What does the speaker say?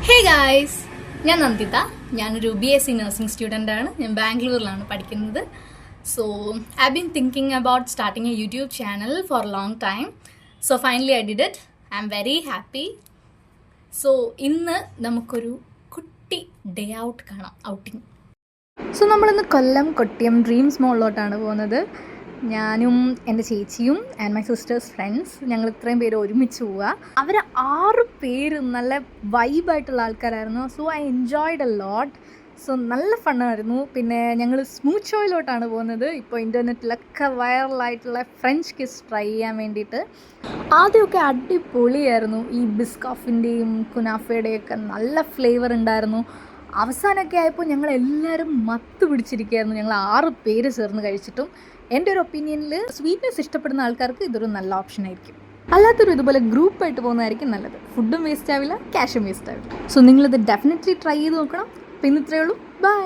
Hey guys, ഞാൻ നന്ദിത. ഞാനൊരു BSc nursing സ്റ്റുഡൻ്റാണ്. ഞാൻ ബാംഗ്ലൂരിലാണ് പഠിക്കുന്നത്. So I been thinking about starting a YouTube channel for a long time. So finally I did it. I am very happy. So ഇന്ന് നമുക്കൊരു കുട്ടി day out കാണാം, outing. So നമ്മളിന്ന് കൊട്ടിയം ഡ്രീംസ് മോളിലോട്ടാണ് പോകുന്നത്. ഞാനും എൻ്റെ ചേച്ചിയും ആൻഡ് മൈ സിസ്റ്റേഴ്സ് ഫ്രണ്ട്സ്, ഞങ്ങൾ ഇത്രയും പേര് ഒരുമിച്ച് പോവുക. അവർ 6 പേര് നല്ല വൈബായിട്ടുള്ള ആൾക്കാരായിരുന്നു. So I enjoyed a lot. So നല്ല ഫണ്ണായിരുന്നു. പിന്നെ ഞങ്ങൾ സ്മൂത്ത് ഷോയിലോട്ടാണ് പോകുന്നത്. ഇപ്പോൾ ഇൻ്റർനെറ്റിലൊക്കെ വൈറലായിട്ടുള്ള ഫ്രഞ്ച് കിസ് ട്രൈ ചെയ്യാൻ വേണ്ടിയിട്ട്. ആദ്യമൊക്കെ അടിപൊളിയായിരുന്നു. ഈ ബിസ്കഫിൻ്റെയും കുനാഫയുടെയൊക്കെ നല്ല ഫ്ലേവർ ഉണ്ടായിരുന്നു. അവസാനമൊക്കെ ആയപ്പോൾ ഞങ്ങളെല്ലാവരും മത്ത് പിടിച്ചിരിക്കുകയായിരുന്നു. ഞങ്ങൾ 6 പേര് ചേർന്ന് കഴിച്ചിട്ടും. എൻ്റെ ഒരു ഒപ്പീനിയനിൽ സ്വീറ്റ്നെസ് ഇഷ്ടപ്പെടുന്ന ആൾക്കാർക്ക് ഇതൊരു നല്ല ഓപ്ഷൻ ആയിരിക്കും. അല്ലാത്തൊരു ഇതുപോലെ ഗ്രൂപ്പായിട്ട് പോകുന്നതായിരിക്കും നല്ലത്. ഫുഡും വേസ്റ്റ് ആവില്ല, ക്യാഷും വേസ്റ്റ് ആവില്ല. സോ നിങ്ങളിത് ഡെഫിനറ്റ്ലി ട്രൈ ചെയ്ത് നോക്കണം. അപ്പോൾ ഇന്ന് ഇത്രയേ ഉള്ളൂ. ബൈ.